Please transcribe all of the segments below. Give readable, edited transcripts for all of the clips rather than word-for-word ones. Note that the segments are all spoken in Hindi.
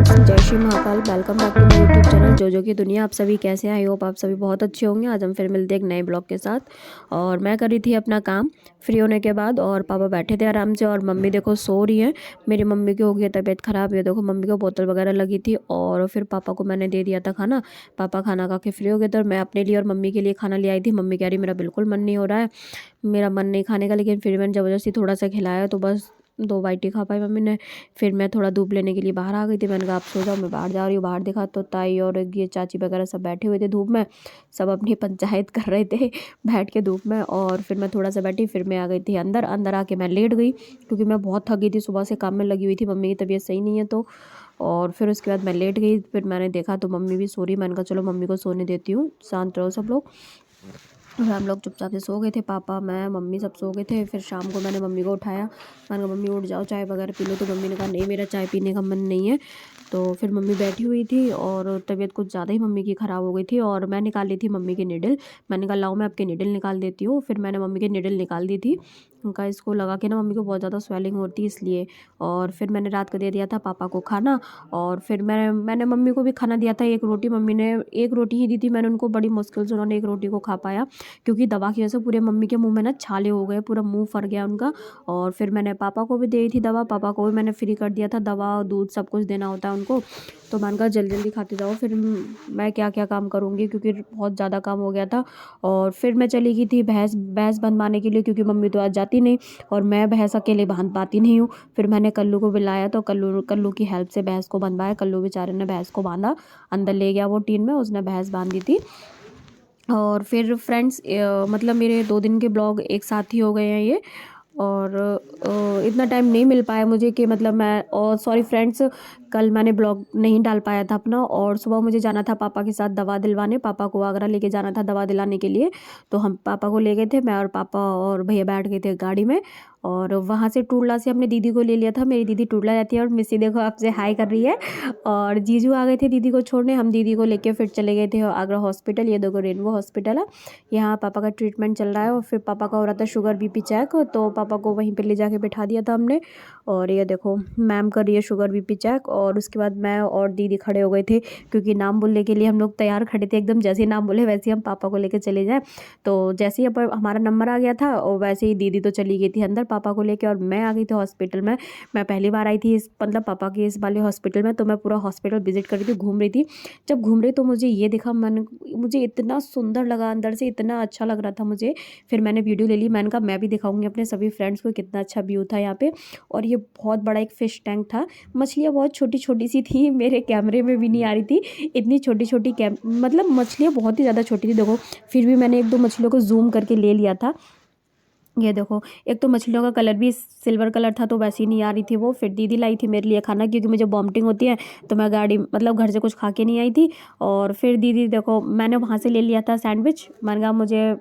फ्रेंड्स, जय Shri Mahakal. Welcome back to my YouTube channel जो की दुनिया। आप सभी कैसे हैं? आई होप आप सभी बहुत अच्छे होंगे। आज हम फिर मिलते हैं एक नए ब्लॉग के साथ। और मैं कर रही थी अपना काम फ्री होने के बाद, और पापा बैठे थे आराम से, और मम्मी देखो सो रही है। मेरी मम्मी की हो गई है तबीयत ख़राब। ये देखो मम्मी को बोतल वगैरह लगी थी, और फिर पापा को मैंने दे दिया था खाना। पापा खाना खा के फ्री हो गए थे, और मैं अपने लिए और मम्मी के लिए खाना ले आई थी। मम्मी कह रही मेरा बिल्कुल मन नहीं हो रहा है, मेरा मन नहीं खाने का, लेकिन फिर मैंने ज़बरदस्ती थोड़ा सा खिलाया, तो बस 2 बाइट ही खा पाई मम्मी ने। फिर मैं थोड़ा धूप लेने के लिए बाहर आ गई थी। मैंने कहा आप सो जाओ, मैं बाहर जा रही हूँ। बाहर देखा तो ताई और ये चाची वगैरह सब बैठे हुए थे धूप में, सब अपनी पंचायत कर रहे थे बैठ के धूप में। और फिर मैं थोड़ा सा बैठी, फिर मैं आ गई थी अंदर। अंदर आके मैं लेट गई, क्योंकि मैं बहुत थक गई थी, सुबह से काम में लगी हुई थी। मम्मी की तबीयत सही नहीं है तो। और फिर उसके बाद मैं लेट गई। फिर मैंने देखा तो मम्मी भी सो रही। मैंने कहा चलो मम्मी को सोने देती हूँ, शांत रहो सब लोग। और हम लोग चुपचाप से सो गए थे, पापा मैं मम्मी सब सो गए थे। फिर शाम को मैंने मम्मी को उठाया, मैंने कहा मम्मी उठ जाओ, चाय वगैरह पी लो। तो मम्मी ने कहा नहीं, मेरा चाय पीने का मन नहीं है। तो फिर मम्मी बैठी हुई थी, और तबीयत कुछ ज़्यादा ही मम्मी की ख़राब हो गई थी। और मैं निकाल ली थी मम्मी की निडल। मैंने कहा लाओ मैं आपकी निडल निकाल देती हूँ। फिर मैंने मम्मी की निडल निकाल दी थी। उनका इसको लगा के ना मम्मी को बहुत ज़्यादा स्वेलिंग होती है इसलिए। और फिर मैंने रात को दे दिया था पापा को खाना। और फिर मैंने मम्मी को भी खाना दिया था। एक रोटी मम्मी ने, एक रोटी ही दी थी मैंने उनको, बड़ी मुश्किल से उन्होंने एक रोटी को खा पाया, क्योंकि दवा की वजह से पूरे मम्मी के मुंह में ना छाले हो गए, पूरा मुंह फट गया उनका। और फिर मैंने पापा को भी दी थी दवा, पापा को भी मैंने फ्री कर दिया था, दवा दूध सब कुछ देना होता है उनको। तो मैंने कहा जल्दी जल्दी खाते जाओ, फिर मैं क्या क्या काम करूँगी, क्योंकि बहुत ज़्यादा काम हो गया था। और फिर मैं चली गई थी भैंस भैंस बंधवाने के लिए, क्योंकि मम्मी तो आज जाती नहीं, और मैं भैंस अकेले बांध पाती नहीं हूँ। फिर मैंने कल्लू को बुलाया, तो कल्लू कल्लू की हेल्प से भैंस को बंधवाया। कल्लू बेचारे ने भैंस को बांधा, अंदर ले गया वो टीन में, उसने भैंस बांध दी थी। और फिर फ्रेंड्स मतलब मेरे 2 दिन के ब्लॉग एक साथ ही हो गए हैं ये। और इतना टाइम नहीं मिल पाया मुझे कि मतलब मैं, और सॉरी फ्रेंड्स, कल मैंने ब्लॉग नहीं डाल पाया था अपना। और सुबह मुझे जाना था पापा के साथ दवा दिलवाने, पापा को आगरा लेके जाना था दवा दिलाने के लिए। तो हम पापा को ले गए थे, मैं और पापा और भैया बैठ गए थे गाड़ी में। और वहाँ से टुडला से हमने दीदी को ले लिया था। मेरी दीदी टुडला रहती है, और मिस्सी देखो आपसे हाई कर रही है। और जीजू आ गए थे दीदी को छोड़ने। हम दीदी को लेके फिर चले गए थे आगरा हॉस्पिटल। ये देखो रेनबो हॉस्पिटल है, यहाँ पापा का ट्रीटमेंट चल रहा है। और फिर पापा का हो रहा था शुगर बीपी चेक, तो पापा को वहीं पर ले जाके बिठा दिया था हमने। और ये देखो मैम कर रही है शुगर बीपी चेक। और उसके बाद मैं और दीदी खड़े हो गए थे, क्योंकि नाम बोलने के लिए हम लोग तैयार खड़े थे एकदम। जैसे ही नाम बोले वैसे ही हम पापा को लेके चले जाए। तो जैसे ही हमारा नंबर आ गया था, और वैसे ही दीदी तो चली गई थी अंदर पापा को लेके, और मैं आ गई थी हॉस्पिटल में। मैं पहली बार आई थी इस मतलब पापा के इस वाले हॉस्पिटल में, तो मैं पूरा हॉस्पिटल विजिट कर रही थी, घूम रही थी। जब घूम रही तो मुझे ये दिखा, मुझे इतना सुंदर लगा, अंदर से इतना अच्छा लग रहा था मुझे। फिर मैंने वीडियो ले ली, मैंने कहा मैं भी दिखाऊंगी अपने सभी फ्रेंड्स को कितना अच्छा व्यू था यहाँ पे। और ये बहुत बड़ा एक फ़िश टैंक था। मछलियाँ बहुत छोटी छोटी सी थी, मेरे कैमरे में भी नहीं आ रही थी इतनी छोटी छोटी। मतलब मछलियाँ बहुत ही ज़्यादा छोटी थी देखो। फिर भी मैंने 1-2 मछलियों को जूम करके ले लिया था। ये देखो, एक तो मछलियों का कलर भी सिल्वर कलर था, तो वैसी नहीं आ रही थी वो। फिर दीदी लाई थी मेरे लिए खाना, क्योंकि मुझे वॉमिटिंग होती है, तो मैं गाड़ी मतलब घर से कुछ खा के नहीं आई थी। और फिर दीदी देखो, मैंने वहाँ से ले लिया था सैंडविच। मैंने कहा मुझे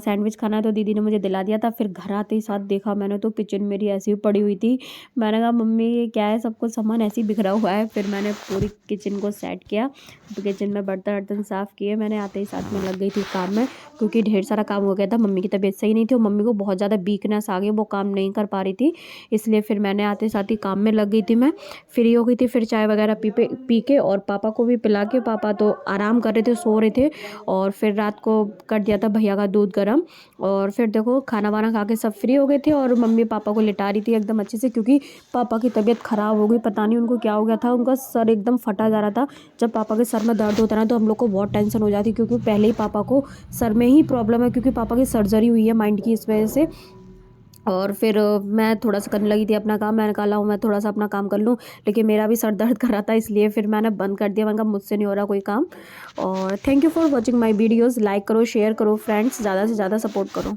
सैंडविच खाना है, तो दीदी ने मुझे दिला दिया था। फिर घर आते ही साथ देखा मैंने, तो किचन मेरी ऐसी ही पड़ी हुई थी। मैंने कहा मम्मी ये क्या है, सब कुछ सामान ऐसे ही बिखरा हुआ है। फिर मैंने पूरी किचन को सेट किया, तो किचन में बर्तन वर्तन साफ़ किए। मैंने आते ही साथ में लग गई थी काम में, क्योंकि ढेर सारा काम हो गया था। मम्मी की तबीयत सही नहीं थी, और मम्मी को बहुत ज़्यादा वीकनेस आ गई, वो काम नहीं कर पा रही थी। इसलिए फिर मैंने आते साथ ही काम में लग गई थी। मैं फ्री हो गई थी, फिर चाय वगैरह पी के, और पापा को भी पिला के, पापा तो आराम कर रहे थे, सो रहे थे। और फिर रात को कर दिया था भैया का दूध गर्म। और फिर देखो खाना वाना खा के सब फ्री हो गए थे, और मम्मी पापा को लिटा रही थी एकदम अच्छे से, क्योंकि पापा की तबीयत ख़राब हो गई। पता नहीं उनको क्या हो गया था, उनका सर एकदम फटा जा रहा था। जब पापा के सर में दर्द होता है ना, तो हम लोग को बहुत टेंशन हो जाती है, क्योंकि पहले ही पापा को सर में ही प्रॉब्लम है, क्योंकि पापा की सर्जरी हुई है माइंड की, इस वजह से। और फिर मैं थोड़ा सा करने लगी थी अपना काम। मैंने कहा लाओ मैं थोड़ा सा अपना काम कर लूँ, लेकिन मेरा भी सर दर्द कर रहा था, इसलिए फिर मैंने बंद कर दिया। मैंने कहा मुझसे नहीं हो रहा कोई काम। और thank you for watching my videos. Like करो, शेयर करो फ्रेंड्स, ज़्यादा से ज़्यादा सपोर्ट करो।